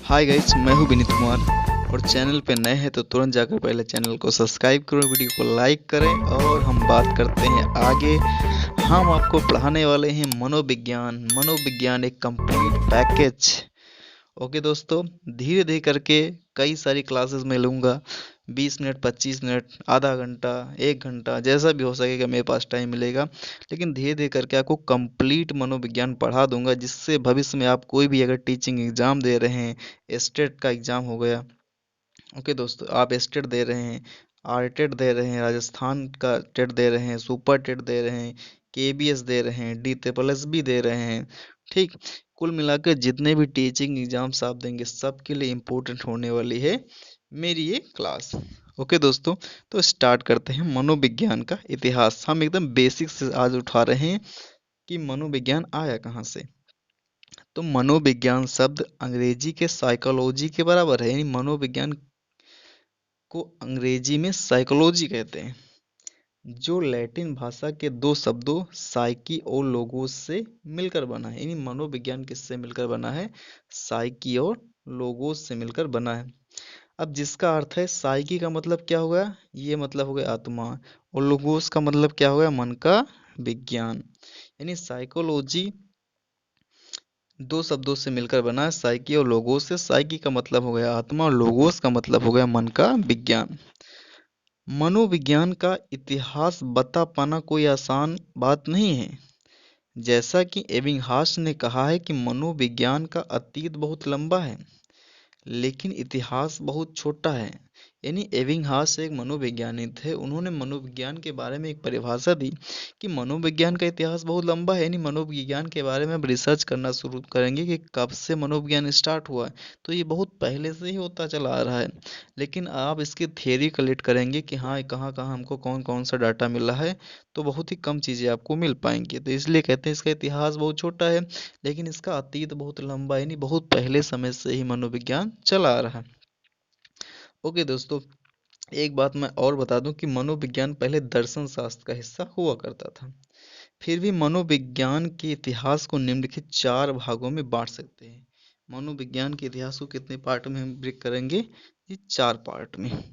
Hi guys, मैं हूँ विनीत कुमार और चैनल पे नए हैं तो तुरंत जाकर पहले चैनल को सब्सक्राइब करो, वीडियो को लाइक करें और हम बात करते हैं आगे। हम आपको पढ़ाने वाले हैं मनोविज्ञान। मनोविज्ञान एक कंप्लीट पैकेज। ओके दोस्तों, धीरे धीरे करके कई सारी क्लासेस में लूँगा। 20 मिनट, 25 मिनट, आधा घंटा, 1 घंटा, जैसा भी हो सकेगा मेरे पास टाइम मिलेगा। लेकिन धीरे धीरे करके आपको कंप्लीट मनोविज्ञान पढ़ा दूंगा, जिससे भविष्य में आप कोई भी अगर टीचिंग एग्जाम दे रहे हैं, स्टेट का एग्जाम हो गया, ओके दोस्तों, आप स्टेट दे रहे हैं, आरटेट दे रहे हैं, राजस्थान का टेट दे रहे हैं, सुपर टेट दे रहे हैं, केबीएस दे रहे हैं, डी ट्रिपल एस भी दे रहे हैं। ठीक, कुल मिलाकर जितने भी टीचिंग एग्जाम्स आप देंगे सबके लिए इम्पोर्टेंट होने वाली है मेरी ये क्लास। ओके दोस्तों, तो स्टार्ट करते हैं मनोविज्ञान का इतिहास। हम एकदम बेसिक से आज उठा रहे हैं कि मनोविज्ञान आया कहाँ से। तो मनोविज्ञान शब्द अंग्रेजी के साइकोलॉजी के बराबर है, यानी मनोविज्ञान को अंग्रेजी में साइकोलॉजी कहते हैं, जो लैटिन भाषा के दो शब्दों साइकी और लोगोस से मिलकर बना है। यानी मनोविज्ञान किससे मिलकर बना है? साइकी और लोगोस से मिलकर बना है। अब जिसका अर्थ है, साइकी का मतलब क्या हो गया? ये मतलब हो गया आत्मा, और लोगोस का मतलब क्या हो गया? मन का विज्ञान। यानी साइकोलॉजी दो शब्दों से मिलकर बना है, साइकी और लोगोस से। साइकी का मतलब हो गया आत्मा और लोगोस का मतलब हो गया मन का विज्ञान। मनोविज्ञान का इतिहास बता पाना कोई आसान बात नहीं है। जैसा कि एबिंगहास ने कहा है कि मनोविज्ञान का अतीत बहुत लंबा है लेकिन इतिहास बहुत छोटा है। यानी एबिंगहास एक मनोवैज्ञानिक थे, उन्होंने मनोविज्ञान के बारे में एक परिभाषा दी कि मनोविज्ञान का इतिहास बहुत लंबा है। यानी मनोविज्ञान के बारे में अब रिसर्च करना शुरू करेंगे कि कब से मनोविज्ञान स्टार्ट हुआ है, तो ये बहुत पहले से ही होता चला आ रहा है। लेकिन आप इसकी थियरी कलेक्ट करेंगे कि हाँ, कहाँ कहाँ हमको कौन कौन सा डाटा मिला है, तो बहुत ही कम चीज़ें आपको मिल पाएंगी। तो इसलिए कहते हैं इसका इतिहास बहुत छोटा है लेकिन इसका अतीत बहुत लंबा है, यानी बहुत पहले समय से ही मनोविज्ञान चला आ रहा है। ओके दोस्तों, एक बात मैं और बता दूं कि मनोविज्ञान पहले दर्शन शास्त्र का हिस्सा हुआ करता था। फिर भी मनोविज्ञान के इतिहास को निम्नलिखित 4 भागों में बांट सकते हैं। मनोविज्ञान के इतिहास को कितने पार्ट में हम ब्रेक करेंगे? ये 4 पार्ट में।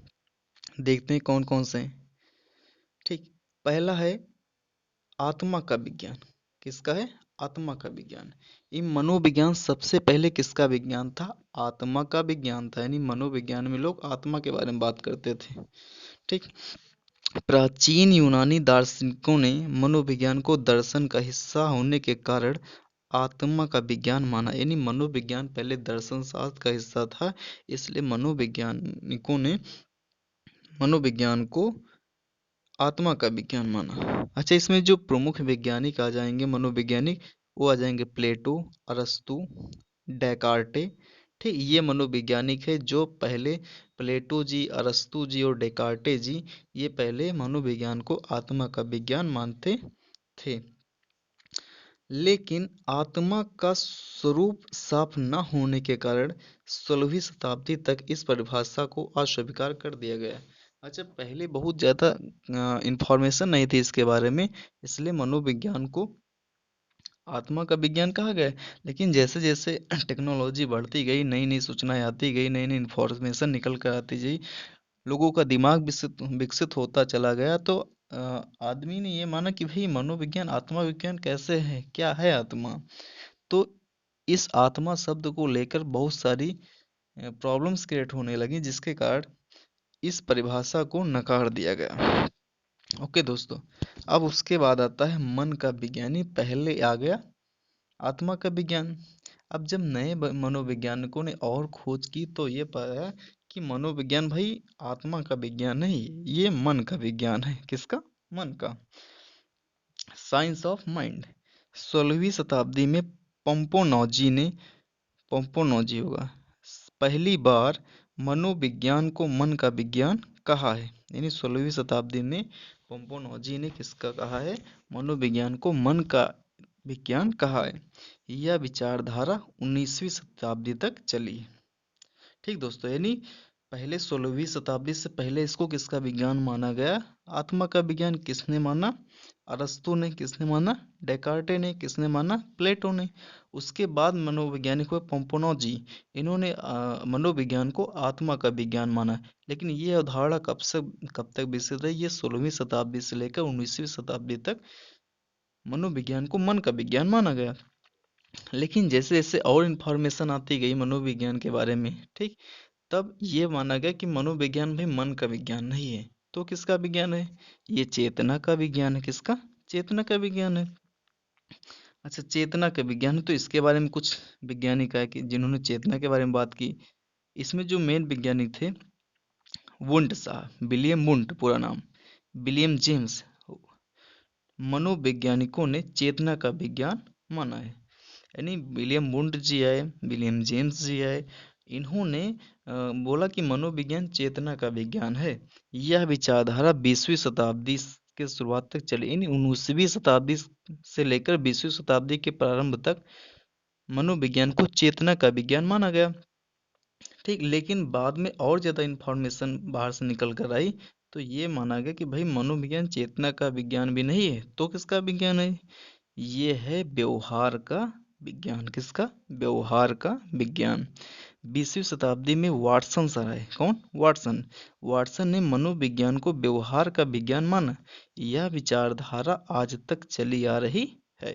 देखते हैं कौन कौन से हैं। ठीक, पहला है आत्मा का विज्ञान। किसका है? आत्मा का विज्ञान। ये मनोविज्ञान सबसे पहले किसका विज्ञान था? आत्मा का विज्ञान था। यानी मनोविज्ञान में लोग आत्मा के बारे में बात करते थे। ठीक, प्राचीन यूनानी दार्शनिकों ने मनोविज्ञान को दर्शन का हिस्सा होने के कारण आत्मा का विज्ञान माना। यानी मनोविज्ञान पहले दर्शन शास्त्र का हिस्सा था, इसलिए मनोवैज्ञानिकों ने मनोविज्ञान को आत्मा का विज्ञान माना। अच्छा, इसमें जो प्रमुख वैज्ञानिक आ जाएंगे मनोवैज्ञानिक, वो आ जाएंगे प्लेटो, अरस्तु, डेकार्टे। ठीक, ये मनोवैज्ञानिक है जो पहले, प्लेटो जी, अरस्तु जी और डेकार्टे जी, ये पहले मनोविज्ञान को आत्मा का विज्ञान मानते थे। लेकिन आत्मा का स्वरूप साफ न होने के कारण 16वीं शताब्दी तक इस परिभाषा को अस्वीकार कर दिया गया। अच्छा, पहले बहुत ज़्यादा इंफॉर्मेशन नहीं थी इसके बारे में, इसलिए मनोविज्ञान को आत्मा का विज्ञान कहा गया। लेकिन जैसे जैसे टेक्नोलॉजी बढ़ती गई, नई नई सूचनाएं आती गई, नई नई इंफॉर्मेशन निकल कर आती गई, लोगों का दिमाग विकसित विकसित होता चला गया, तो अ, आदमी ने ये माना कि भाई मनोविज्ञान, आत्मा विज्ञान कैसे है, क्या है आत्मा। तो इस आत्मा शब्द को लेकर बहुत सारी प्रॉब्लम्स क्रिएट होने लगी, जिसके कारण इस परिभाषा को नकार दिया गया। ओके दोस्तों, अब उसके बाद आता है मन का विज्ञानी। पहले आ गया आत्मा का विज्ञान। अब जब नए मनोवैज्ञानिकों ने और खोज की तो ये पाया कि मनोविज्ञान भाई आत्मा का विज्ञान नहीं, ये मन का विज्ञान है। किसका? मन का। Science of mind. 16वीं शताब्दी में पंपोनोजी होगा, पहली बार मनोविज्ञान को मन का विज्ञान कहा है। यानी 16वीं शताब्दी में पंपोनोजी ने किसका कहा है? मनोविज्ञान को मन का विज्ञान कहा है। यह विचारधारा 19वीं शताब्दी तक चली। ठीक दोस्तों, यानी पहले 16वीं शताब्दी से पहले इसको किसका विज्ञान माना गया? आत्मा का विज्ञान। किसने माना? अरस्तु ने, किसने माना? डेकार्टे ने, किसने माना? प्लेटो ने। उसके बाद मनोवैज्ञानिक हुए पोम्पोनोजी। इन्होंने मनोविज्ञान को आत्मा का विज्ञान माना। लेकिन ये अवधारणा कब तक विकसित रही? ये 16वीं शताब्दी से लेकर 19वीं शताब्दी तक मनोविज्ञान को मन का विज्ञान माना गया। लेकिन जैसे जैसे और इन्फॉर्मेशन आती गई मनोविज्ञान के बारे में, ठीक, तब ये माना गया कि मनोविज्ञान भाई मन का विज्ञान नहीं है। तो किसका विज्ञान है? ये चेतना का विज्ञान है। किसका? चेतना का विज्ञान है। अच्छा, चेतना का विज्ञान है तो इसके बारे में कुछ वैज्ञानिक है कि जिन्होंने चेतना के बारे में बात की। इसमें जो मेन वैज्ञानिक थे, वुंट साहब, विलियम वुंट पूरा नाम, विलियम जेम्स। मनोवैज्ञानिकों ने चेतना का विज्ञान माना है। यानी विलियम वुंट जी आए, विलियम जेम्स जी आए, इन्होंने बोला कि मनोविज्ञान चेतना का विज्ञान है। यह विचारधारा 20वीं शताब्दी के शुरुआत तक चली, यानी 19वीं शताब्दी से लेकर 20वीं शताब्दी के प्रारंभ तक मनोविज्ञान को चेतना का विज्ञान माना गया। ठीक, लेकिन बाद में और ज़्यादा इन्फॉर्मेशन बाहर से निकल कर आई तो ये माना गया कि भाई मनोविज्ञान चेतना का विज्ञान भी नहीं है। तो किसका विज्ञान है? ये है व्यवहार का विज्ञान। किसका? व्यवहार का विज्ञान। 20वीं शताब्दी में वाटसन सर आए। कौन? वाटसन। वाटसन ने मनोविज्ञान को व्यवहार का विज्ञान माना। यह विचारधारा आज तक चली आ रही है।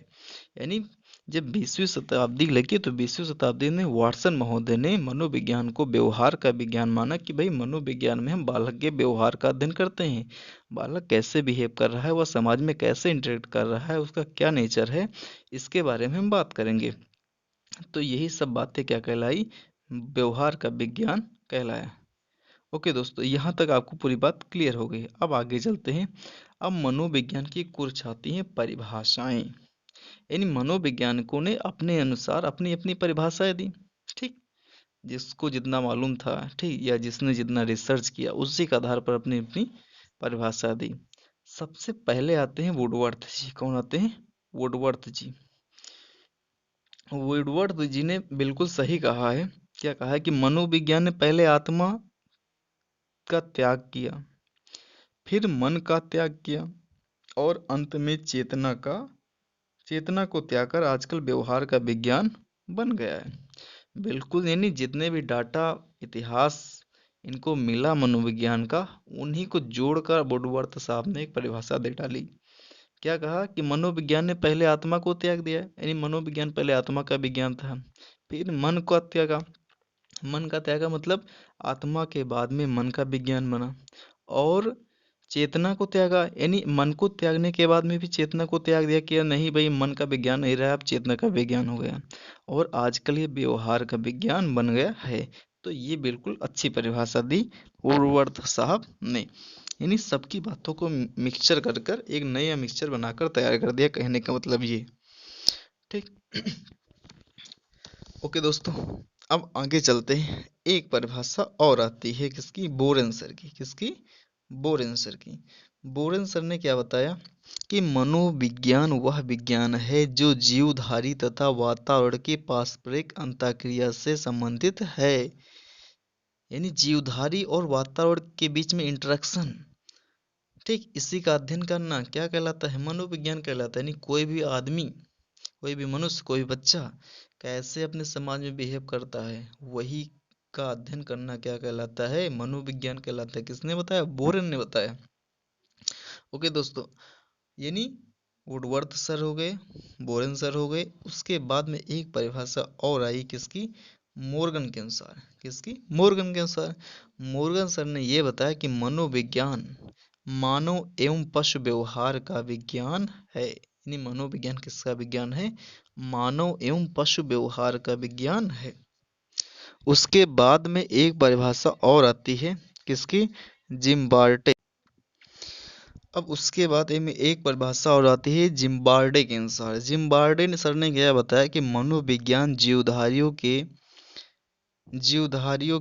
यानी जब 20वीं शताब्दी लगी तो 20वीं शताब्दी में वाटसन महोदय ने मनोविज्ञान को व्यवहार का विज्ञान माना कि भाई मनोविज्ञान में हम बालक के व्यवहार का अध्ययन करते हैं। बालक कैसे बिहेव कर रहा है, वह समाज में कैसे इंटरेक्ट कर रहा है, उसका क्या नेचर है, इसके बारे में हम बात करेंगे। तो यही सब बातें क्या कहलाई? व्यवहार का विज्ञान कहलाया। ओके दोस्तों, यहाँ तक आपको पूरी बात क्लियर हो गई। अब आगे चलते हैं। अब मनोविज्ञान की कुछ आती हैं परिभाषाएं। यानी मनोवैज्ञानिकों ने अपने अनुसार अपनी अपनी परिभाषाएं दी। ठीक, जिसको जितना मालूम था, ठीक, या जिसने जितना रिसर्च किया उसी के आधार पर अपनी अपनी परिभाषा दी। सबसे पहले आते हैं वुडवर्थ जी। कौन आते हैं? वुडवर्थ जी। वुडवर्थ जी ने बिल्कुल सही कहा है। क्या कहा है? कि मनोविज्ञान ने पहले आत्मा का त्याग किया, फिर मन का त्याग किया और अंत में चेतना को त्याग कर आजकल व्यवहार का विज्ञान बन गया है। बिल्कुल, यानी जितने भी डाटा, इतिहास इनको मिला मनोविज्ञान का, उन्हीं को जोड़कर वुडवर्थ साहब ने एक परिभाषा दे डाली। क्या कहा? कि मनोविज्ञान ने पहले आत्मा को त्याग दिया, यानी मनोविज्ञान पहले आत्मा का विज्ञान था, फिर मन को त्यागा। मन का त्यागा मतलब आत्मा के बाद में मन का विज्ञान बना, और चेतना को त्यागा, यानी मन को त्यागने के बाद में भी चेतना को त्याग दिया कि नहीं भाई मन का विज्ञान नहीं रहा, अब चेतना का विज्ञान हो गया, और आजकल ये व्यवहार का विज्ञान बन गया है। तो ये बिल्कुल अच्छी परिभाषा दी वुडवर्थ साहब ने। यानी सबकी बातों को मिक्सचर कर कर एक नया मिक्सचर बनाकर तैयार कर दिया, कहने का मतलब ये। ठीक। ओके दोस्तों, अब आगे चलते हैं। एक परिभाषा और आती है किसकी? बोरेन सर की। किसकी? बोरेन सर की। बोरेन सर ने क्या बताया? कि मनोविज्ञान वह विज्ञान है जो जीवधारी तथा वातावरण की पारस्परिक अंतःक्रिया से संबंधित है। यानी जीवधारी और वातावरण के बीच में इंटरेक्शन, ठीक, इसी का अध्ययन करना क्या कहलाता है? मनोविज्ञान कहलाता है। यानी कोई भी आदमी, कोई भी मनुष्य, कोई बच्चा कैसे अपने समाज में बिहेव करता है, वही का अध्ययन करना क्या कहलाता है? मनोविज्ञान कहलाता है। किसने बताया? बोरेन ने बताया। ओके दोस्तों, यानी वुडवर्थ सर हो गए, बोरेन सर हो गए, उसके बाद में एक परिभाषा और आई किसकी? मोर्गन के अनुसार। किसकी? मोर्गन के अनुसार। मोर्गन सर ने यह बताया कि मनोविज्ञान मानव एवं पशु व्यवहार का विज्ञान है। यानी मनोविज्ञान किसका विज्ञान है? मानव एवं पशु व्यवहार का विज्ञान है। उसके बाद में एक परिभाषा और आती है किसकी? जिम्बार्टे। अब उसके बाद में एक परिभाषा और आती है जिम्बार्डे के अनुसार। जिम्बार्डे ने सर ने क्या बताया? कि मनोविज्ञान जीवधारियों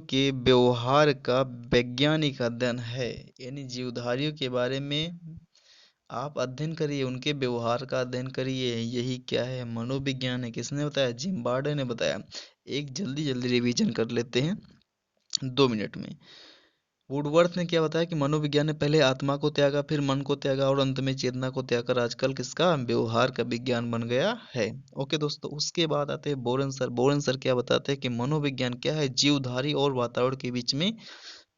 के व्यवहार का वैज्ञानिक अध्ययन है। यानी जीवधारियों के बारे में आप अध्ययन करिए, उनके व्यवहार का अध्ययन करिए, यही क्या है? मनोविज्ञान है। किसने बताया? जिम्बार्डे ने बताया। एक जल्दी जल्दी रिवीजन कर लेते हैं 2 मिनट में। वुडवर्थ ने क्या बताया कि मनोविज्ञान ने पहले आत्मा को त्यागा, फिर मन को त्यागा और अंत में चेतना को त्याग कर आजकल किसका व्यवहार का विज्ञान बन गया है। ओके दोस्तों, उसके बाद आते हैं बोरेन सर। बोरेन सर क्या बताते हैं कि मनोविज्ञान क्या है, जीवधारी और वातावरण के बीच में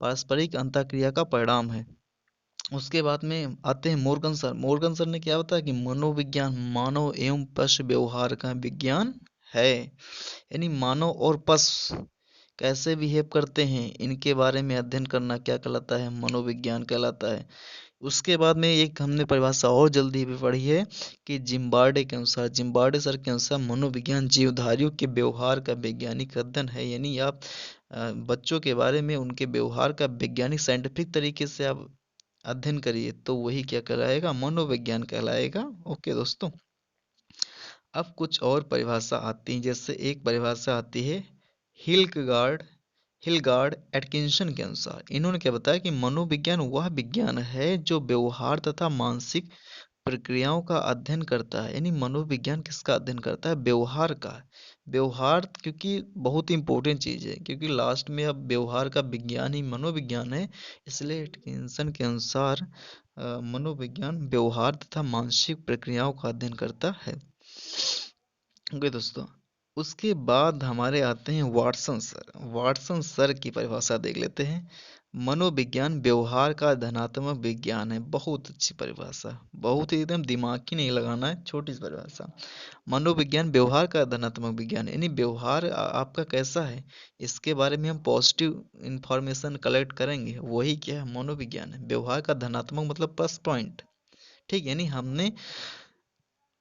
पारस्परिक अंतःक्रिया का परिणाम है। उसके बाद में आते हैं मोर्गन सर। मोर्गन सर ने क्या बताया कि मनोविज्ञान मानव एवं पशु व्यवहार का विज्ञान है, यानी मानव और पशु कैसे बिहेव करते हैं इनके बारे में अध्ययन करना क्या कहलाता है, मनोविज्ञान कहलाता है। उसके बाद में एक हमने परिभाषा और जल्दी भी पढ़ी है कि जिम्बार्डे के अनुसार, जिम्बार्डे सर के अनुसार मनोविज्ञान जीवधारियों के व्यवहार का वैज्ञानिक अध्ययन है। यानी आप बच्चों के बारे में उनके व्यवहार का वैज्ञानिक साइंटिफिक तरीके से आप अध्ययन करिए तो वही क्या कहलाएगा, मनोविज्ञान कहलाएगा। ओके दोस्तों, अब कुछ और परिभाषा आती है, जैसे एक परिभाषा आती है हिल्कगार्ड हिलगार्ड एटकिंसन के अनुसार। इन्होंने क्या बताया कि मनोविज्ञान वह विज्ञान है जो व्यवहार तथा मानसिक प्रक्रियाओं का अध्ययन करता है। यानी मनोविज्ञान किसका अध्ययन करता है, व्यवहार का। व्यवहार क्योंकि बहुत इंपॉर्टेंट चीज है, क्योंकि लास्ट में अब व्यवहार का विज्ञान ही मनोविज्ञान है, इसलिए एटकिंसन के अनुसार मनोविज्ञान व्यवहार तथा मानसिक प्रक्रियाओं का अध्ययन करता है। ओके दोस्तों, उसके बाद हमारे आते हैं वाटसन सर। वाटसन सर की परिभाषा देख लेते हैं। मनोविज्ञान व्यवहार का धनात्मक विज्ञान है। बहुत अच्छी परिभाषा, बहुत ही एकदम दिमाग ही नहीं लगाना है, छोटी सी परिभाषा। मनोविज्ञान व्यवहार का धनात्मक विज्ञान, यानी व्यवहार आपका कैसा है इसके बारे में हम पॉजिटिव इंफॉर्मेशन कलेक्ट करेंगे, वही क्या है, मनोविज्ञान है। व्यवहार का धनात्मक मतलब प्लस पॉइंट, ठीक। यानी हमने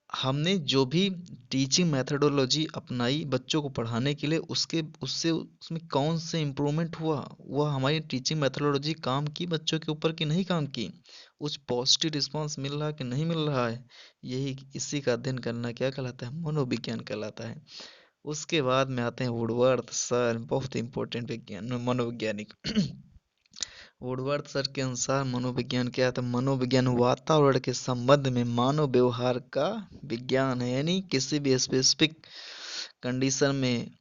हमने जो भी टीचिंग मेथडोलॉजी अपनाई बच्चों को पढ़ाने के लिए, उसके उससे उसमें कौन से इम्प्रूवमेंट हुआ, वह हमारी टीचिंग मेथडोलॉजी काम की बच्चों के ऊपर कि नहीं काम की, उस पॉजिटिव रिस्पांस मिल रहा है कि नहीं मिल रहा है, यही इसी का अध्ययन करना क्या कहलाता है, मनोविज्ञान कहलाता है। उसके बाद में आते हैं वुडवर्थ सर, बहुत इंपॉर्टेंट विज्ञान मनोवैज्ञानिक। वुडवर्थ सर के अनुसार मनोविज्ञान क्या था, मनोविज्ञान वातावरण के संबंध में मानव व्यवहार का विज्ञान है। यानी किसी भी स्पेसिफिक कंडीशन में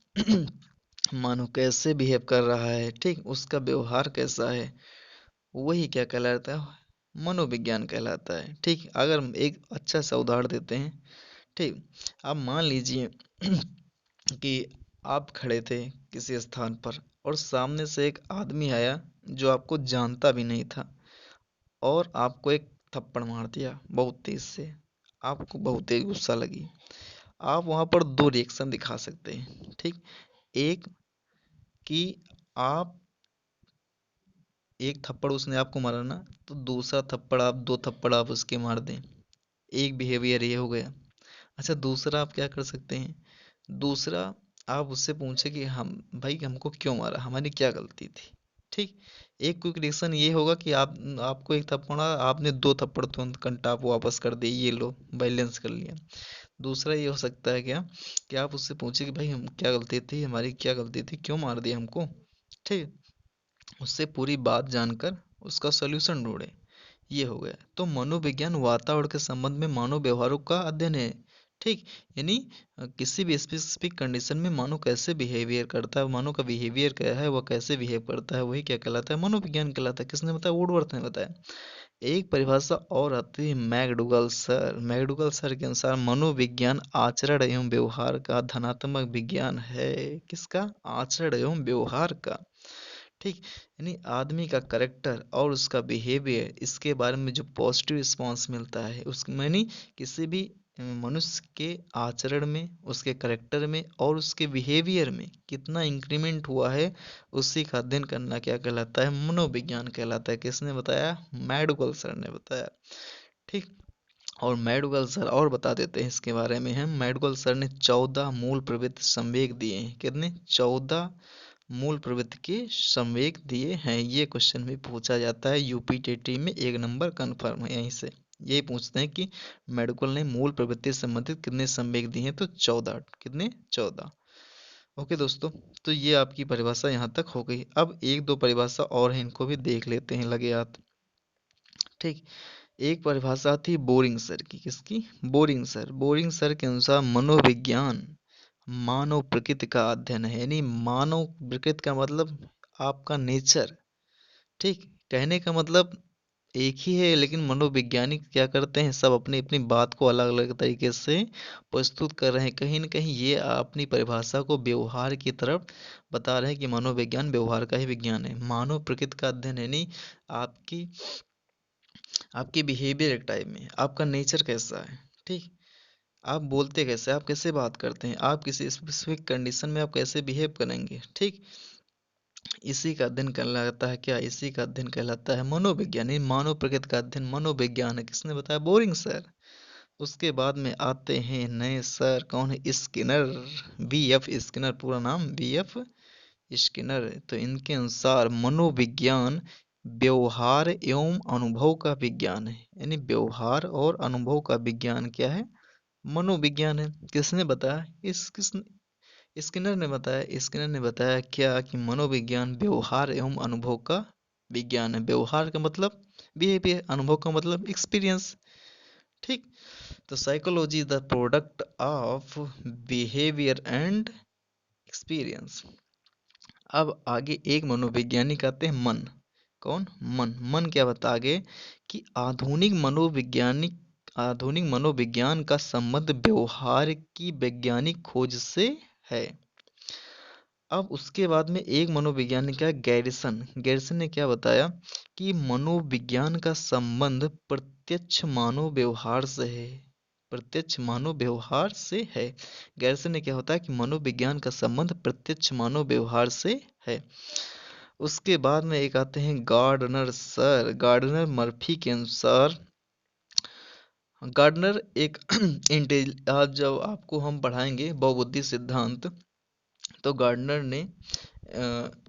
मानव कैसे बिहेव कर रहा है, ठीक, उसका व्यवहार कैसा है, वही क्या कहलाता है, मनोविज्ञान कहलाता है। ठीक, अगर हम एक अच्छा सा उदाहरण देते हैं, ठीक, आप मान लीजिए कि आप खड़े थे किसी स्थान पर और सामने से एक आदमी आया जो आपको जानता भी नहीं था और आपको एक थप्पड़ मार दिया बहुत तेज से। आपको बहुत तेज गुस्सा लगी। आप वहां पर दो रिएक्शन दिखा सकते हैं, ठीक। एक कि आप एक थप्पड़ उसने आपको मारा ना, तो दूसरा थप्पड़ आप, दो थप्पड़ आप उसके मार दें। एक बिहेवियर ये हो गया। अच्छा, दूसरा आप क्या कर सकते हैं, दूसरा आप उससे पूछे कि हम भाई हमको क्यों मारा, हमारी क्या गलती थी, ठीक। एक क्विक रिएक्शन ये होगा कि आप, आपको एक थप्पड़ मारा, आपने दो थप्पड़ तुरंत कंटा आप वापस कर दिए, ये लो बैलेंस कर लिया। दूसरा ये हो सकता है क्या कि आप उससे पूछे कि भाई हम क्या गलती थी, हमारी क्या गलती थी, क्यों मार दिया हमको, ठीक। उससे पूरी बात जानकर उसका सॉल्यूशन ढूंढे, ये हो गया। तो मनोविज्ञान वातावरण के संबंध में मानव व्यवहारों का अध्ययन है, ठीक। यानी किसी भी स्पेसिफिक कंडीशन में मानव कैसे बिहेवियर करता है, मानव का बिहेवियर क्या है, वह कैसे बिहेव करता है, वही क्या कहलाता है, मनोविज्ञान कहलाता है। किसने बताया, वुडवर्थ ने बताया। एक परिभाषा और आती है मैकडूगल सर। मैकडूगल सर के अनुसार मनोविज्ञान आचरण एवं व्यवहार का धनात्मक विज्ञान है। किसका, आचरण एवं व्यवहार का, ठीक। यानी आदमी का करेक्टर और उसका बिहेवियर, इसके बारे में जो पॉजिटिव रिस्पांस मिलता है उसमें, यानी किसी भी मनुष्य के आचरण में, उसके करेक्टर में और उसके बिहेवियर में कितना इंक्रीमेंट हुआ है, उसी का अध्ययन करना क्या कहलाता है, मनोविज्ञान कहलाता है। किसने बताया, मैकडूगल सर ने बताया, ठीक। और मैकडूगल सर और बता देते हैं इसके बारे में हम। मैकडूगल सर ने 14 मूल प्रवृत्ति संवेग दिए हैं। कितने, 14 मूल प्रवृत्ति के संवेग दिए हैं। ये क्वेश्चन भी पूछा जाता है यूपीटीटी में, एक नंबर कंफर्म है। यहीं से यही पूछते हैं कि मेडिकल ने मूल प्रवृत्ति से संबंधित कितने संवेग दिए हैं, तो 14। कितने, 14। ओके दोस्तों, तो ये आपकी परिभाषा यहाँ तक हो गई। अब एक दो परिभाषा और है, इनको भी देख लेते हैं लगे हाथ, ठीक। एक परिभाषा थी बोरिंग सर की। किसकी, बोरिंग सर। बोरिंग सर के अनुसार मनोविज्ञान मानव प्रकृति का अध्ययन है। यानी मानव प्रकृति का मतलब आपका नेचर, ठीक, कहने का मतलब एक ही है, लेकिन मनोवैज्ञानिक क्या करते हैं, सब अपनी अपनी बात को अलग अलग तरीके से प्रस्तुत कर रहे हैं। कहीं ना कहीं ये अपनी परिभाषा को व्यवहार की तरफ बता रहे हैं कि मनोविज्ञान व्यवहार का ही विज्ञान है, मानव प्रकृति का अध्ययन है। नहीं, आपकी आपकी बिहेवियर एक टाइप में, आपका नेचर कैसा है, ठीक, आप बोलते कैसे, आप कैसे बात करते हैं, आप किसी स्पेसिफिक कंडीशन में आप कैसे बिहेव करेंगे, ठीक, इसी का अध्ययन कहलाता है क्या, इसी का अध्ययन कहलाता है मनोविज्ञान। मानव प्रकृति का अध्ययन मनोविज्ञान है। किसने बताया, बोरिंग सर। उसके बाद में आते हैं नए सर, कौन है, स्किनर, बी एफ स्किनर, पूरा नाम बी एफ स्किनर। तो इनके अनुसार मनोविज्ञान व्यवहार एवं अनुभव का विज्ञान है, यानी व्यवहार और अनुभव का विज्ञान क्या है, मनोविज्ञान है। किसने बताया, इस किस स्किनर ने बताया क्या, कि मनोविज्ञान व्यवहार एवं अनुभव का विज्ञान है। व्यवहार का मतलब बिहेवियर, अनुभव का मतलब एक्सपीरियंस, ठीक। तो psychology is the product of behaviour and experience. अब आगे एक मनोवैज्ञानिक आते हैं, मन। कौन, मन क्या बता आगे, कि आधुनिक मनोविज्ञान का संबंध व्यवहार की वैज्ञानिक खोज से है। अब उसके बाद में एक मनोवैज्ञानिक है गैरिसन। गैरिसन ने क्या बताया, कि मनोविज्ञान का संबंध प्रत्यक्ष मानव व्यवहार से है, प्रत्यक्ष मानव व्यवहार से है। गैरिसन ने क्या होता है, कि मनोविज्ञान का संबंध प्रत्यक्ष मानव व्यवहार से है। उसके बाद में एक आते हैं गार्डनर सर। गार्डनर मर्फी के अनुसार, गार्डनर एक आज जब आपको हम पढ़ाएंगे बहुबुद्धि सिद्धांत, तो गार्डनर ने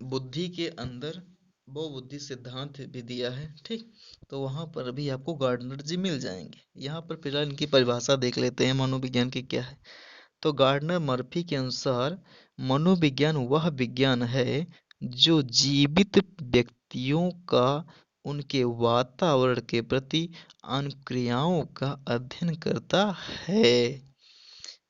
बुद्धि के अंदर बहुबुद्धि सिद्धांत भी दिया है, ठीक। तो वहां पर भी आपको गार्डनर जी मिल जाएंगे। यहाँ पर फिलहाल इनकी परिभाषा देख लेते हैं मनोविज्ञान की क्या है। तो गार्डनर मर्फी के अनुसार मनोविज्ञान वह विज्ञान है जो जीवित व्यक्तियों का उनके वातावरण के प्रति अनुक्रियाओं का अध्ययन करता है,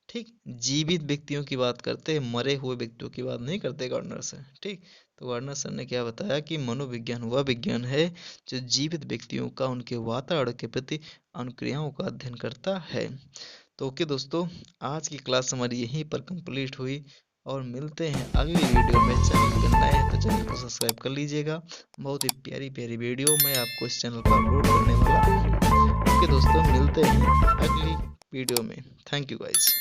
ठीक। जीवित व्यक्तियों की बात करते हैं, मरे हुए व्यक्तियों की बात नहीं करते गार्डनर सर, ठीक। तो गार्डनर सर ने क्या बताया, कि मनोविज्ञान वह विज्ञान है जो जीवित व्यक्तियों का उनके वातावरण के प्रति अनुक्रियाओं का अध्ययन करता है। तो ओके दोस्तों, आज की क्लास हमारी यहीं पर कंप्लीट हुई, और मिलते हैं अगली वीडियो में। चैनल पर नए हैं तो चैनल को सब्सक्राइब कर लीजिएगा। बहुत ही प्यारी प्यारी वीडियो मैं आपको इस चैनल पर अपलोड करने वाला हूँ। ओके दोस्तों, मिलते हैं अगली वीडियो में। Thank you guys.